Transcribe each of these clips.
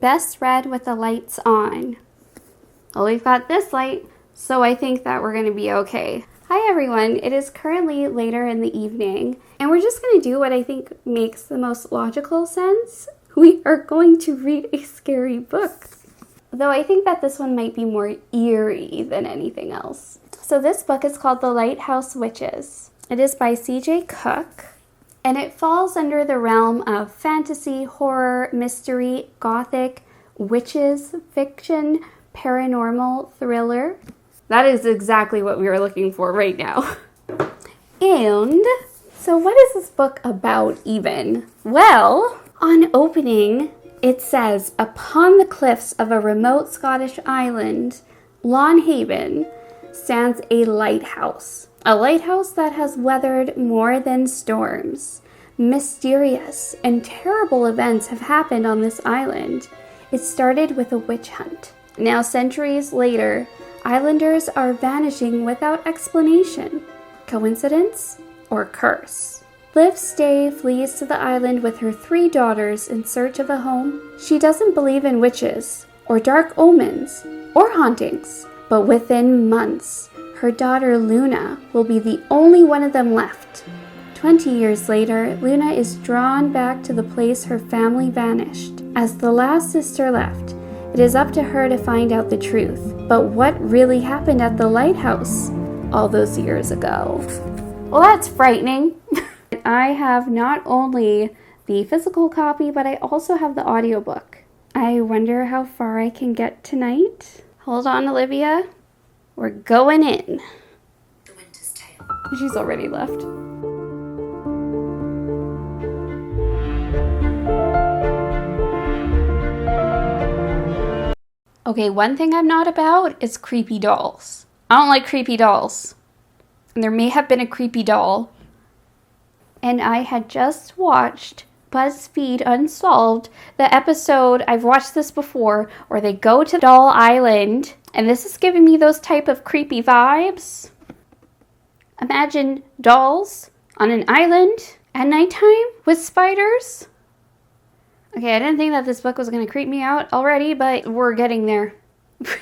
Best read with the lights on. Well, we've got this light, so I think that we're gonna be okay. Hi everyone, it is currently later in the evening, and we're just gonna do what I think makes the most logical sense. We are going to read a scary book. Though I think that this one might be more eerie than anything else. So this book is called The Lighthouse Witches. It is by C.J. Cook, and it falls under the realm of fantasy, horror, mystery, gothic, witches, fiction, paranormal, thriller. That is exactly what we are looking for right now. And so what is this book about even? Well, on opening, it says, upon the cliffs of a remote Scottish island, Lonhaven, stands a lighthouse. A lighthouse that has weathered more than storms. Mysterious and terrible events have happened on this island. It started with a witch hunt. Now, centuries later, islanders are vanishing without explanation. Coincidence or curse? Liv Stay flees to the island with her 3 daughters in search of a home. She doesn't believe in witches, or dark omens, or hauntings. But within months, her daughter Luna will be the only one of them left. 20 years later, Luna is drawn back to the place her family vanished. As the last sister left, it is up to her to find out the truth. But what really happened at the lighthouse all those years ago? Well, that's frightening. I have not only the physical copy, but I also have the audiobook. I wonder how far I can get tonight. Hold on, Olivia. We're going in. The Winter's Tale. She's already left. Okay, one thing I'm not about is creepy dolls. I don't like creepy dolls. And there may have been a creepy doll. And I had just watched BuzzFeed Unsolved, the episode, I've watched this before, where they go to Doll Island, and this is giving me those type of creepy vibes. Imagine dolls on an island at nighttime with spiders. Okay, I didn't think that this book was going to creep me out already, but we're getting there.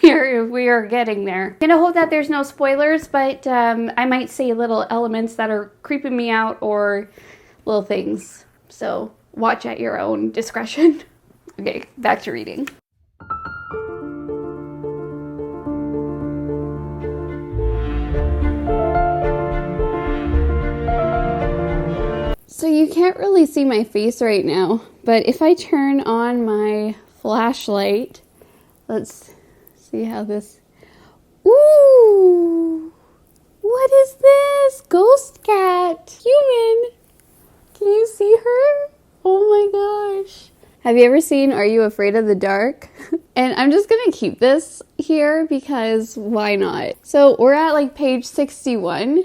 We are getting there. I'm gonna hope that there's no spoilers, but I might say little elements that are creeping me out or little things. So watch at your own discretion. Okay, back to reading. So you can't really see my face right now, but if I turn on my flashlight, let's see how this... Ooh! What is this? Ghost cat! Human! Can you see her? Oh my gosh. Have you ever seen Are You Afraid of the Dark? And I'm just gonna keep this here because why not? So we're at like page 61,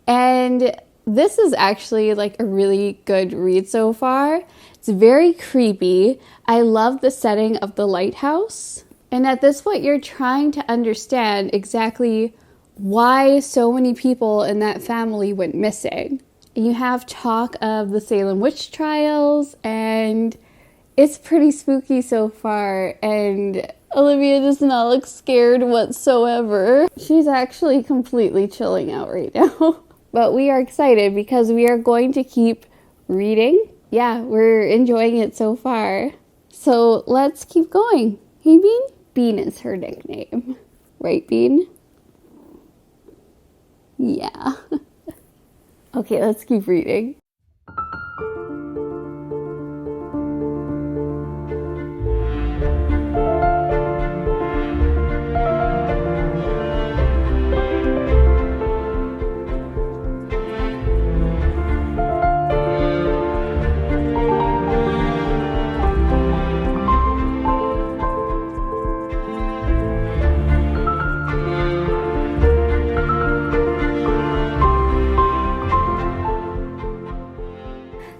and this is actually like a really good read so far. It's very creepy. I love the setting of the lighthouse. And at this point, you're trying to understand exactly why so many people in that family went missing. And you have talk of the Salem witch trials, and it's pretty spooky so far. And Olivia does not look scared whatsoever. She's actually completely chilling out right now. But we are excited because we are going to keep reading. Yeah, we're enjoying it so far. So let's keep going. Hey, Bean? Bean is her nickname. Right, Bean? Yeah. Okay, let's keep reading.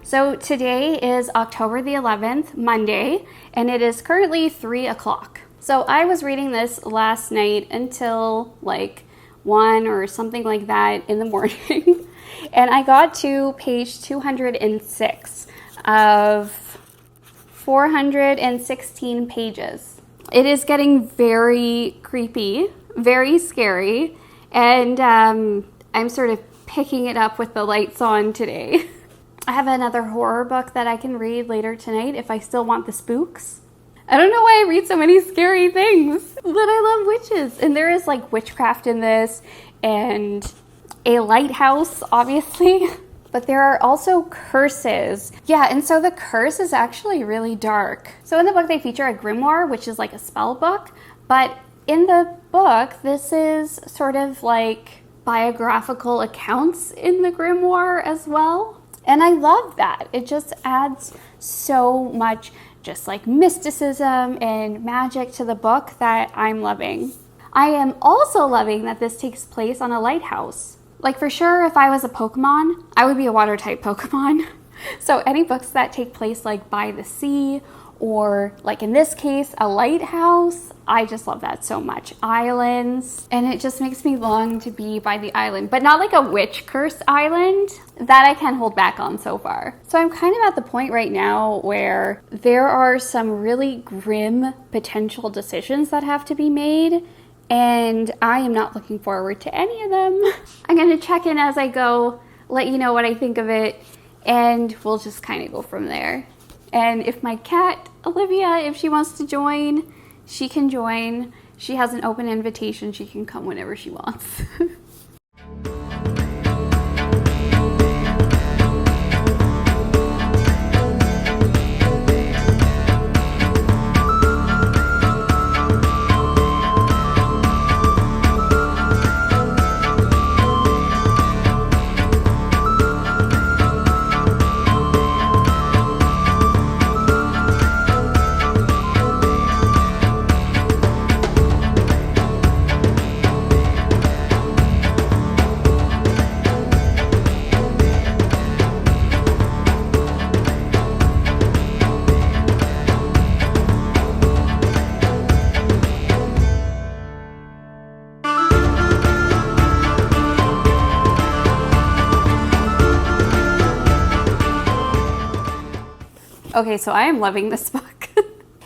So today is October the 11th, Monday, and it is currently 3 o'clock. So I was reading this last night until like 1 or something like that in the morning. And I got to page 206 of 416 pages. It is getting very creepy, very scary, and I'm sort of picking it up with the lights on today. I have another horror book that I can read later tonight if I still want the spooks. I don't know why I read so many scary things, but I love witches. And there is like witchcraft in this and a lighthouse, obviously. But there are also curses. Yeah, and so the curse is actually really dark. So in the book, they feature a grimoire, which is like a spell book. But in the book, this is sort of like biographical accounts in the grimoire as well. And I love that. It just adds so much just like mysticism and magic to the book that I'm loving. I am also loving that this takes place on a lighthouse. Like for sure, if I was a Pokemon, I would be a water type Pokemon. So any books that take place like by the sea or like in this case, a lighthouse, I just love that so much. Islands, and it just makes me long to be by the island, but not like a witch curse island. That I can't hold back on so far. So I'm kind of at the point right now where there are some really grim potential decisions that have to be made, and I am not looking forward to any of them. I'm gonna check in as I go, let you know what I think of it, and we'll just kind of go from there. And if my cat, Olivia, if she wants to join, she can join. She has an open invitation. She can come whenever she wants. Okay, so I am loving this book.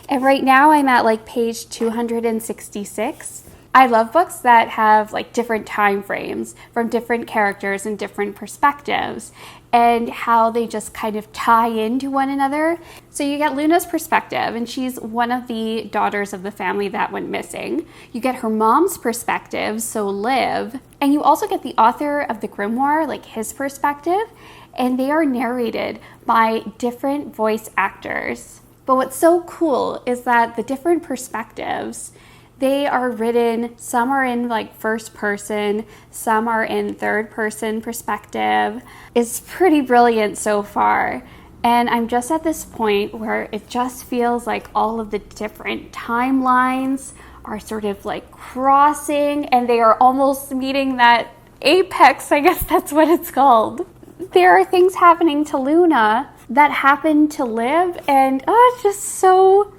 And right now I'm at like page 266. I love books that have like different time frames from different characters and different perspectives and how they just kind of tie into one another. So you get Luna's perspective, and she's one of the daughters of the family that went missing. You get her mom's perspective, so Liv, and you also get the author of the grimoire, like his perspective, and they are narrated by different voice actors. But what's so cool is that the different perspectives, they are written, some are in like first person, some are in third person perspective. It's pretty brilliant so far. And I'm just at this point where it just feels like all of the different timelines are sort of like crossing, and they are almost meeting that apex, I guess that's what it's called. There are things happening to Luna that happen to Liv, and it's just so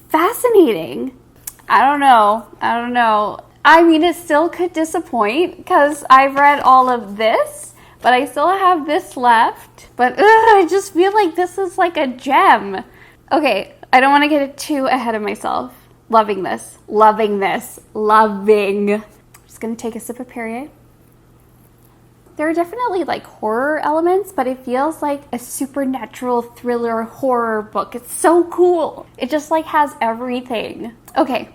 fascinating. I don't know. I mean, it still could disappoint because I've read all of this, but I still have this left. But I just feel like this is like a gem. Okay, I don't want to get too ahead of myself. Loving this. I'm just going to take a sip of Perrier. There are definitely like horror elements, but it feels like a supernatural thriller horror book. It's so cool. It just like has everything. Okay,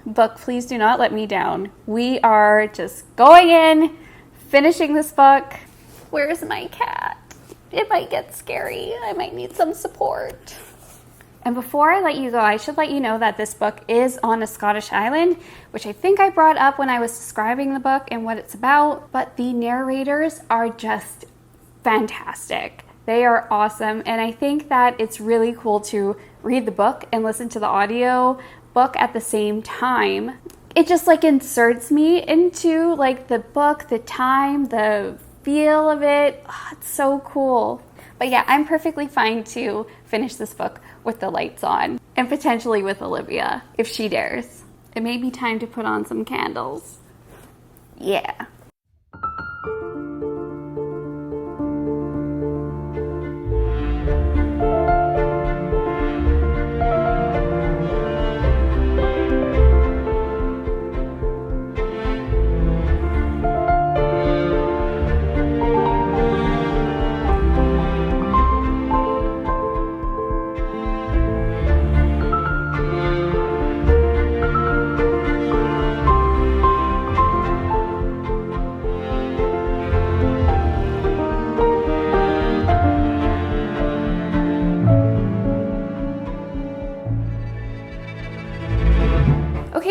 book, please do not let me down. We are just going in, finishing this book. Where's my cat? It might get scary. I might need some support. And before I let you go, I should let you know that this book is on a Scottish island, which I think I brought up when I was describing the book and what it's about, but the narrators are just fantastic. They are awesome, and I think that it's really cool to read the book and listen to the audio book at the same time. It just like inserts me into like the book, the time, the feel of it. It's so cool. But yeah, I'm perfectly fine to finish this book with the lights on, and potentially with Olivia, if she dares. It may be time to put on some candles. Yeah.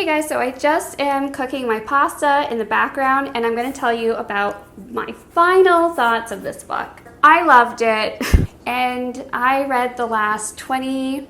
Okay guys, so I just am cooking my pasta in the background and I'm going to tell you about my final thoughts of this book. I loved it and I read the last 20%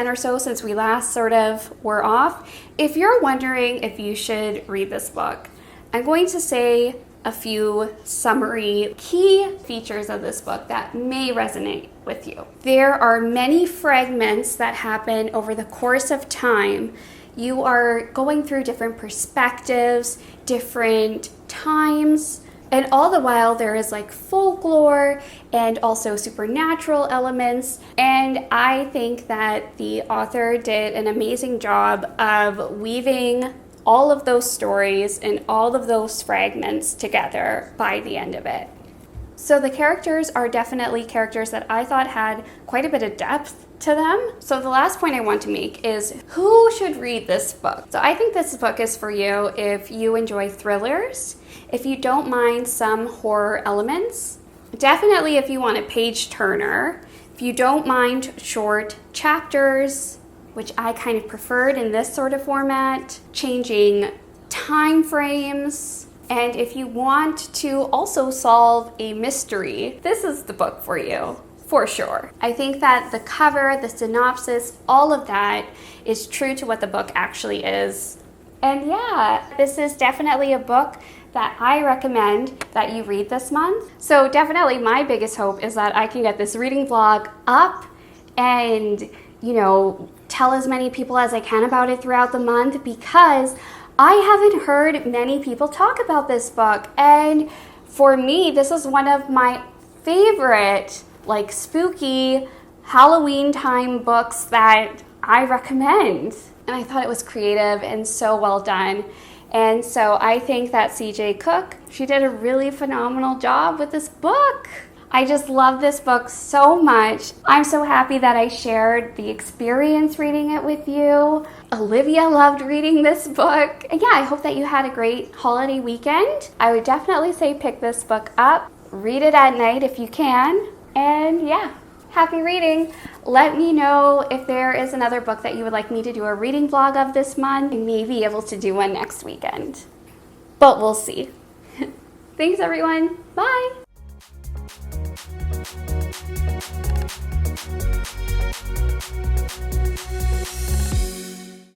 or so since we last sort of were off. If you're wondering if you should read this book, I'm going to say a few summary key features of this book that may resonate with you. There are many fragments that happen over the course of time. You are going through different perspectives, different times, and all the while there is like folklore and also supernatural elements. And I think that the author did an amazing job of weaving all of those stories and all of those fragments together by the end of it. So the characters are definitely characters that I thought had quite a bit of depth to them. So the last point I want to make is who should read this book? So I think this book is for you if you enjoy thrillers, if you don't mind some horror elements, definitely if you want a page turner, if you don't mind short chapters, which I kind of preferred in this sort of format, changing time frames, and if you want to also solve a mystery, this is the book for you, for sure. I think that the cover, the synopsis, all of that is true to what the book actually is. And yeah, this is definitely a book that I recommend that you read this month. So definitely my biggest hope is that I can get this reading vlog up and, tell as many people as I can about it throughout the month, because I haven't heard many people talk about this book. And for me, this is one of my favorite, spooky Halloween time books that I recommend. And I thought it was creative and so well done. And so I think that CJ Cooke, she did a really phenomenal job with this book. I just love this book so much. I'm so happy that I shared the experience reading it with you. Olivia loved reading this book. And yeah, I hope that you had a great holiday weekend. I would definitely say pick this book up. Read it at night if you can. And yeah, happy reading. Let me know if there is another book that you would like me to do a reading vlog of this month. I may be able to do one next weekend, but we'll see. Thanks everyone. Bye.